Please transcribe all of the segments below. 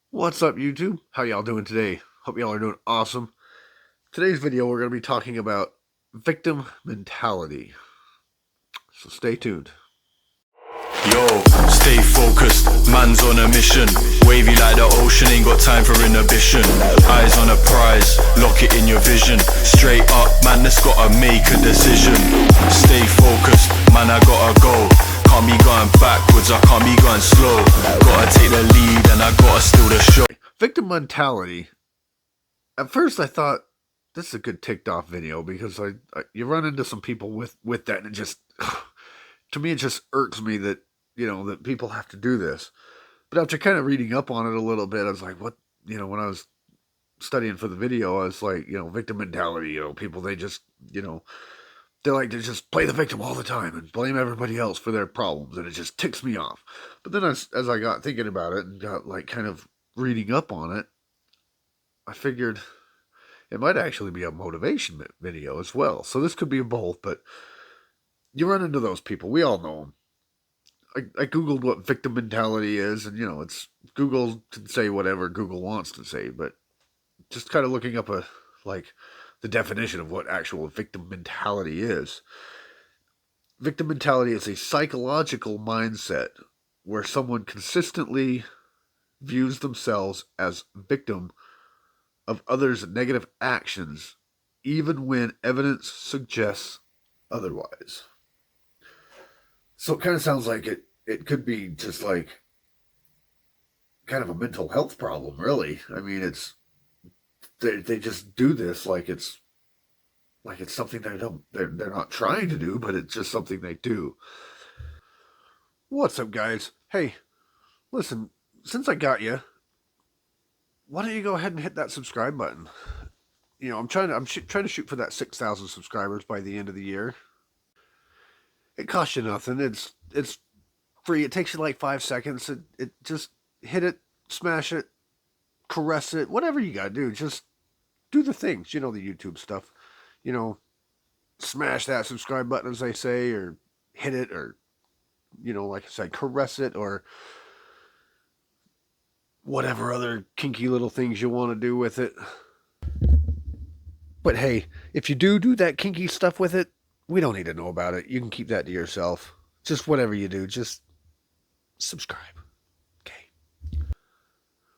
What's up, YouTube? How y'all doing today? Hope y'all are doing awesome. Today's video, we're going to be talking about victim mentality. So stay tuned. Yo, stay focused, man's on a mission. Wavy like the ocean, ain't got time for inhibition. Eyes on a prize, lock it in your vision. Straight up, man, that's gotta make a decision. Stay focused, man, I gotta go. Can't be going backwards, I can't be going slow. Gotta take the lead and I gotta steal the show. Victim mentality. At first I thought, this is a good ticked off video because you run into some people with that and it just, to me it just irks me that, that people have to do this. But after kind of reading up on it a little bit, I was like, what, when I was studying for the video, I was like, victim mentality, people, they just, they like to just play the victim all the time and blame everybody else for their problems, and it just ticks me off. But then as I got thinking about it and got like kind of reading up on it, I figured it might actually be a motivation video as well. So this could be both, but you run into those people. We all know them. I googled what victim mentality is, and it's Google can say whatever Google wants to say, but just kind of looking up the definition of what actual victim mentality is. Victim mentality is a psychological mindset where someone consistently views themselves as victim of others' negative actions, even when evidence suggests otherwise. So it kind of sounds like it could be just like kind of a mental health problem, really. I mean, they just do this like it's something they're not trying to do, but it's just something they do. What's up, guys? Hey, listen, since I got you, why don't you go ahead and hit that subscribe button? I'm trying to shoot for that 6,000 subscribers by the end of the year. It costs you nothing. It's free. It takes you like 5 seconds. It just hit it, smash it, caress it, whatever you gotta do. Just do the things, the YouTube stuff. Smash that subscribe button, as they say, or hit it, or like I said, caress it, or whatever other kinky little things you want to do with it. But hey, if you do that kinky stuff with it, we don't need to know about it. You can keep that to yourself. Just whatever you do, just subscribe. Okay.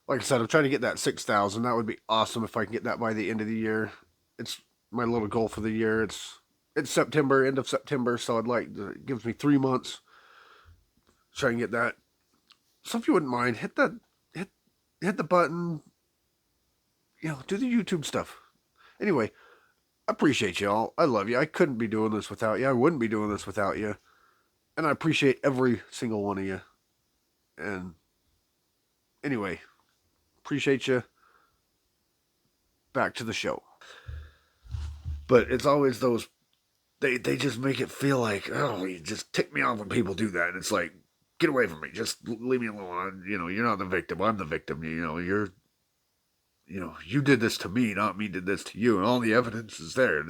Like I said, I'm trying to get that 6,000. That would be awesome if I can get that by the end of the year. It's my little goal for the year. It's September, end of September, so it gives me 3 months. Try and get that. So if you wouldn't mind, hit the button. Do the YouTube stuff. Anyway, I appreciate you all. I love you. I couldn't be doing this without you. I wouldn't be doing this without you. And I appreciate every single one of you. And anyway, appreciate you. Back to the show. But it's always those, they just make it feel like, oh, you just tick me off when people do that. And it's like, get away from me. Just leave me alone. You're not the victim. I'm the victim. You did this to me, not me did this to you. And all the evidence is there.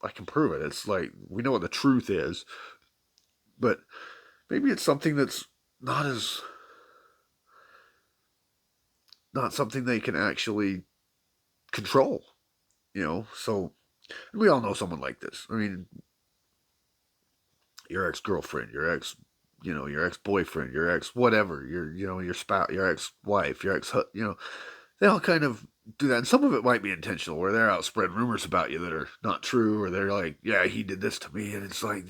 I can prove it. It's like, we know what the truth is. But maybe it's something that's not something they can actually control. So we all know someone like this. I mean, your ex-girlfriend, your ex-boyfriend, your ex whatever, your spouse, your ex-wife, your ex, they all kind of do that. And some of it might be intentional, where they're out spreading rumors about you that are not true, or they're like, yeah, he did this to me, and it's like,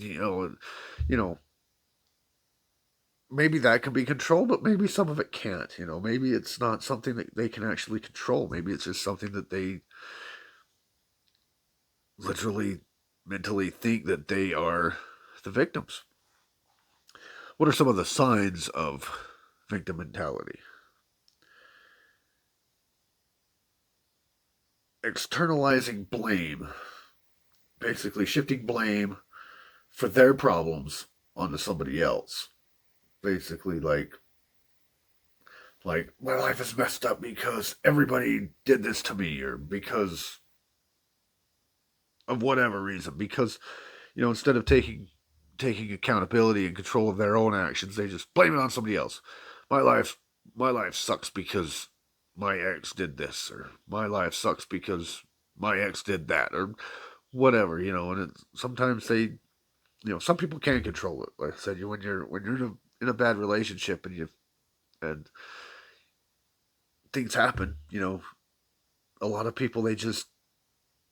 maybe that can be controlled, but maybe some of it can't. Maybe it's not something that they can actually control. Maybe it's just something that they literally mentally think that they are the victims. What are some of the signs of victim mentality? Externalizing blame. Basically shifting blame for their problems onto somebody else. Basically like my life is messed up because everybody did this to me, or because of whatever reason. Because, instead of taking accountability and control of their own actions, they just blame it on somebody else. My life sucks because my ex did this, or my life sucks because my ex did that, or whatever, and sometimes some people can't control it. Like I said, when you're in a bad relationship and things happen, a lot of people, they just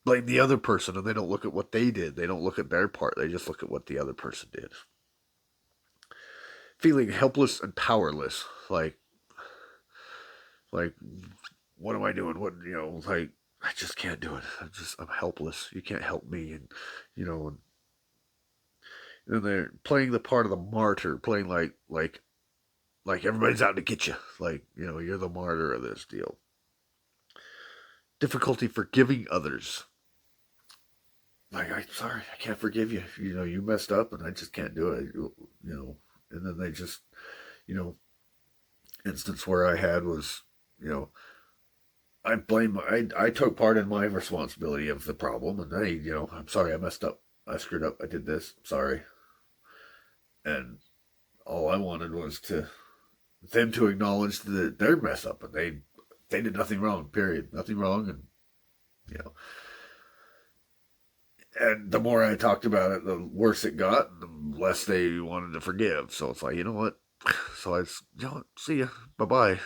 blame the other person and they don't look at what they did. They don't look at their part. They just look at what the other person did. Feeling helpless and powerless, like what am I doing? What like I just can't do it. I'm helpless. You can't help me, and then they're playing the part of the martyr, playing like everybody's out to get you, like you're the martyr of this deal. Difficulty forgiving others. Like, I'm sorry, I can't forgive you. You messed up, and I just can't do it. And then they just, instance where I had was, I took part in my responsibility of the problem, and I'm sorry, I messed up, I screwed up, I did this, sorry. And all I wanted was them to acknowledge that their mess up, and they did nothing wrong, period, nothing wrong, and and the more I talked about it, the worse it got, and the less they wanted to forgive. So it's like, you know what? So see ya, bye bye.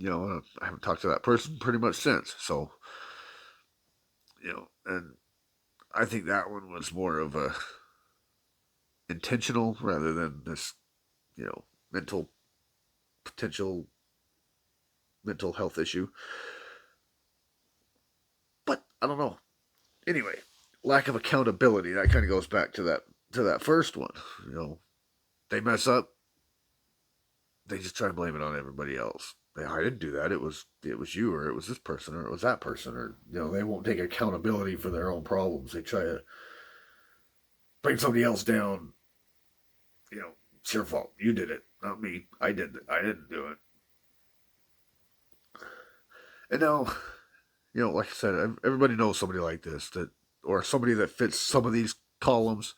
I haven't talked to that person pretty much since. So, and I think that one was more of a intentional rather than this, mental potential mental health issue. But I don't know. Anyway, lack of accountability. That kind of goes back to that first one. They mess up, they just try to blame it on everybody else. I didn't do that. It was you, or it was this person, or it was that person, or they won't take accountability for their own problems. They try to bring somebody else down. It's your fault. You did it, not me. I didn't do it. And now, like I said, everybody knows somebody like this or somebody that fits some of these columns.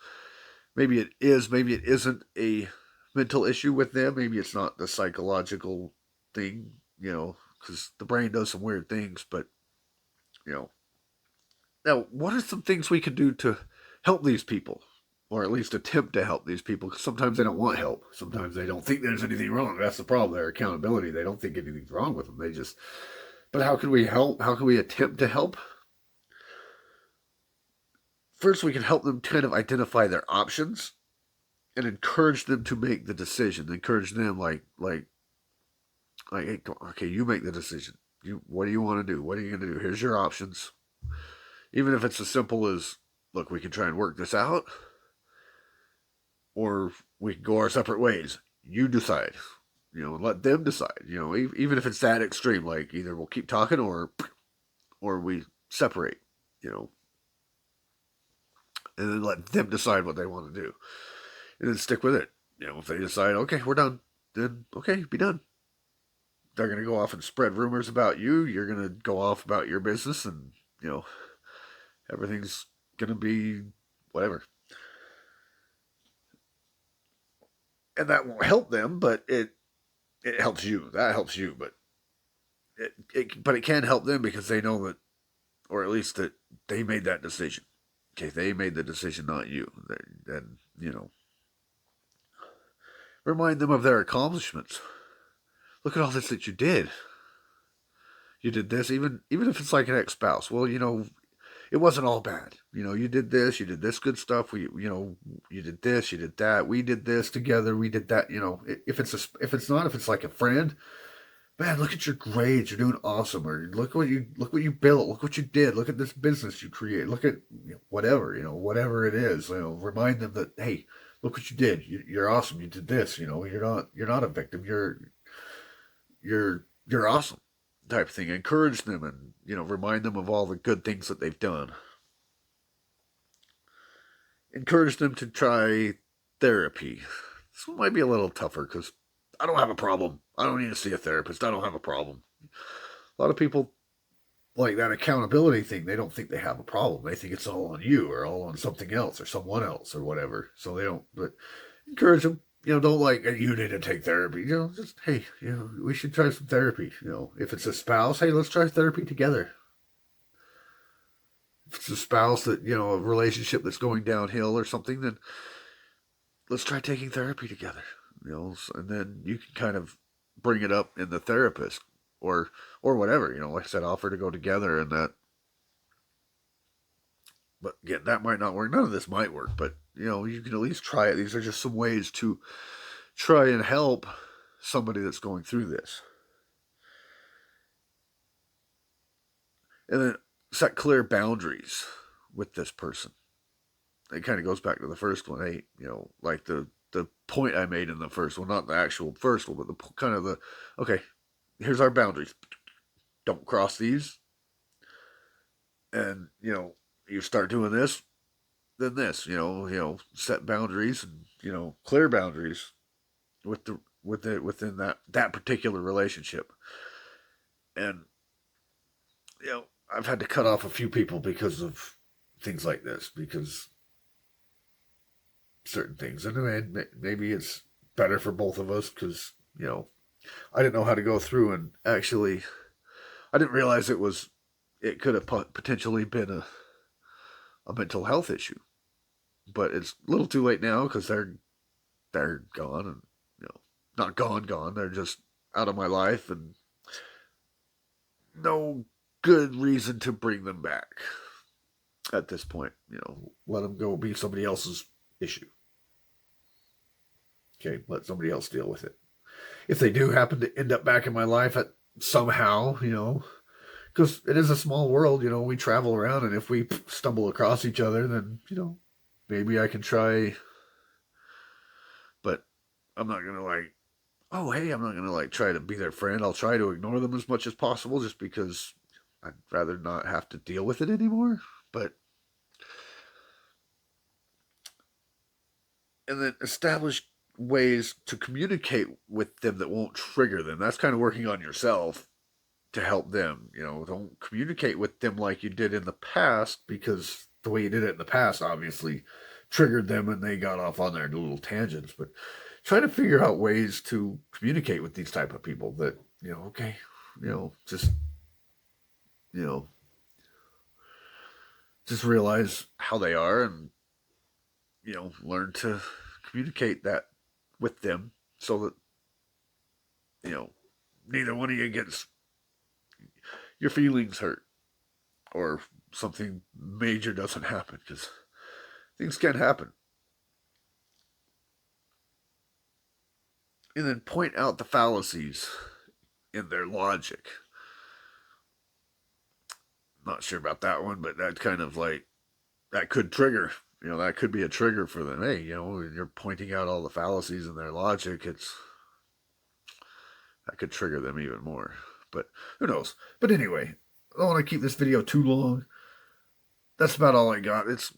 Maybe it is, maybe it isn't a mental issue with them. Maybe it's not the psychological thing, because the brain does some weird things. But, now, what are some things we could do to help these people? Or at least attempt to help these people? Because sometimes they don't want help. Sometimes they don't think there's anything wrong. That's the problem. Their accountability. They don't think anything's wrong with them. But how can we help? How can we attempt to help? First, we can help them kind of identify their options and encourage them to make the decision. Encourage them like, hey, okay, you make the decision. What do you want to do? What are you going to do? Here's your options. Even if it's as simple as, look, we can try and work this out, or we can go our separate ways. You decide. Let them decide. Even if it's that extreme, like either we'll keep talking or we separate. And then let them decide what they want to do, and then stick with it. If they decide, okay, we're done, then okay, be done. They're gonna go off and spread rumors about you. You're gonna go off about your business, and everything's gonna be whatever. And that won't help them, but it helps you. That helps you, but it can help them because they know that, or at least that they made that decision. Okay, they made the decision, not you. Then remind them of their accomplishments. Look at all this that you did. You did this, even if it's like an ex-spouse. Well, it wasn't all bad. You did this good stuff. You did this, you did that. We did this together. We did that. If it's like a friend, man, look at your grades. You're doing awesome. Or look what you built. Look what you did. Look at this business you created. Look at whatever, whatever it is. Remind them that, hey, look what you did. You're awesome. You did this. You're not a victim. You're awesome. Type of thing. Encourage them and remind them of all the good things that they've done. Encourage them to try therapy. This one might be a little tougher because I don't have a problem. I don't need to see a therapist. I don't have a problem. A lot of people, like that accountability thing, they don't think they have a problem. They think it's all on you or all on something else or someone else or whatever. So they don't. But encourage them. don't like, you need to take therapy. Just, hey, we should try some therapy. If it's a spouse, hey, let's try therapy together. If it's a spouse that, a relationship that's going downhill or something, then let's try taking therapy together. And then you can kind of bring it up in the therapist or whatever. Like I said, offer to go together and that. But again, that might not work. None of this might work, but you can at least try it. These are just some ways to try and help somebody that's going through this. And then set clear boundaries with this person. It kind of goes back to the first one. Hey, like the point I made in the first one, not the actual first one, but the kind of the, okay, here's our boundaries. Don't cross these. And, you start doing this, then this, set boundaries and, clear boundaries within that particular relationship. And, I've had to cut off a few people because of things like this, because certain things. And maybe it's better for both of us because, I didn't know how to go through and actually, I didn't realize it could have potentially been a mental health issue. But it's a little too late now because they're gone and, not gone. They're just out of my life and no good reason to bring them back at this point. Let them go be somebody else's issue. Okay, let somebody else deal with it. If they do happen to end up back in my life somehow, because it is a small world, we travel around, and if we stumble across each other, then, maybe I can try, but I'm not going to I'm not going to try to be their friend. I'll try to ignore them as much as possible just because I'd rather not have to deal with it anymore. And then establish ways to communicate with them that won't trigger them. That's kind of working on yourself to help them. Don't communicate with them like you did in the past, because the way you did it in the past obviously triggered them and they got off on their little tangents. But try to figure out ways to communicate with these type of people that, okay, just realize how they are and, learn to communicate that with them so that, neither one of you gets your feelings hurt or something major doesn't happen, because things can happen. And then point out the fallacies in their logic. Not sure about that one, but that's kind of that could trigger. That could be a trigger for them. Hey, when you're pointing out all the fallacies in their logic, that could trigger them even more. But who knows? But anyway, I don't want to keep this video too long. That's about all I got. It's,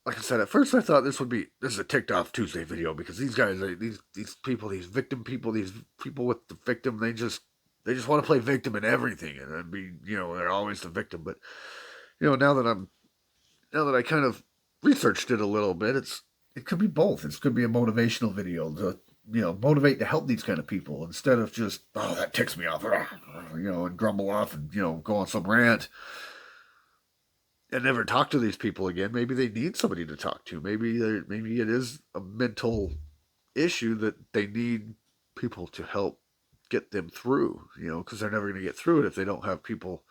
like I said, at first I thought this is a ticked off Tuesday video, because these guys, these people, these victim people, these people with the victim, they just want to play victim in everything and be, they're always the victim. But, now that I kind of researched it a little bit, it could be both. It could be a motivational video to, motivate to help these kind of people, instead of just, oh, that ticks me off, and grumble off and, go on some rant and never talk to these people again. Maybe they need somebody to talk to. Maybe it is a mental issue that they need people to help get them through, because they're never going to get through it if they don't have people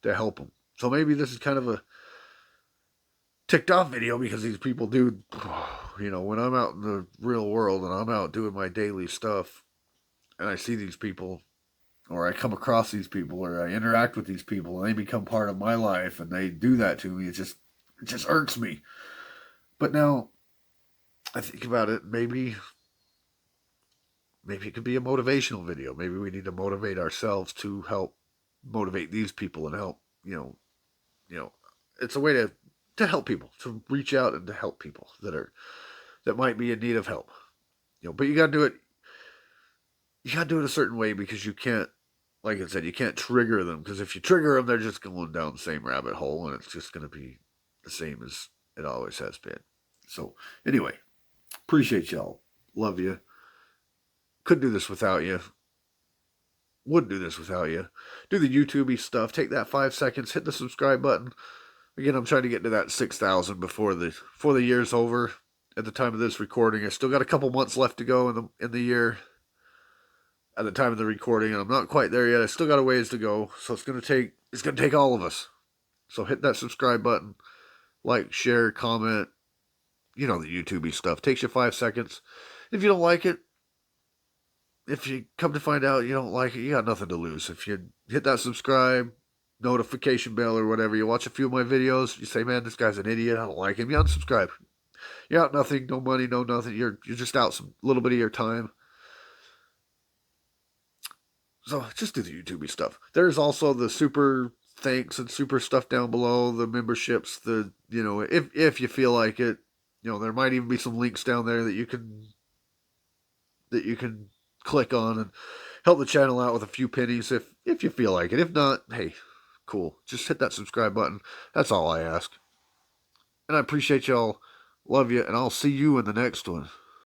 to help them. So maybe this is kind of a ticked off video, because these people do, when I'm out in the real world and I'm out doing my daily stuff and I see these people, or I come across these people, or I interact with these people and they become part of my life and they do that to me, it just irks me. But now I think about it, maybe it could be a motivational video. Maybe we need to motivate ourselves to help motivate these people and help, it's a way to help people, to reach out and to help people that might be in need of help. But you gotta do it a certain way, because you can't, like I said, you can't trigger them, because if you trigger them, they're just going down the same rabbit hole, and it's just going to be the same as it always has been. So, anyway, Appreciate y'all. Love you. Couldn't do this without you. Wouldn't do this without you. Do the YouTube-y stuff. Take that 5 seconds. Hit the subscribe button. Again, I'm trying to get to that 6,000 before the year's over. At the time of this recording, I still got a couple months left to go in the year. At the time of the recording, and I'm not quite there yet. I still got a ways to go, so it's gonna take all of us. So hit that subscribe button, like, share, comment. You know the YouTube-y stuff. Takes you 5 seconds. If you don't like it, if you come to find out you don't like it, you got nothing to lose. If you hit that subscribe, notification bell or whatever, you watch a few of my videos, you say, man, this guy's an idiot, I don't like him, you unsubscribe. You're out nothing, no money, no nothing. You're just out some little bit of your time. So just do the YouTube stuff. There's also the super thanks and super stuff down below, the memberships, if you feel like it, there might even be some links down there that you can click on and help the channel out with a few pennies if you feel like it. If not, hey, cool. Just hit that subscribe button. That's all I ask. And I appreciate y'all. Love you, and I'll see you in the next one.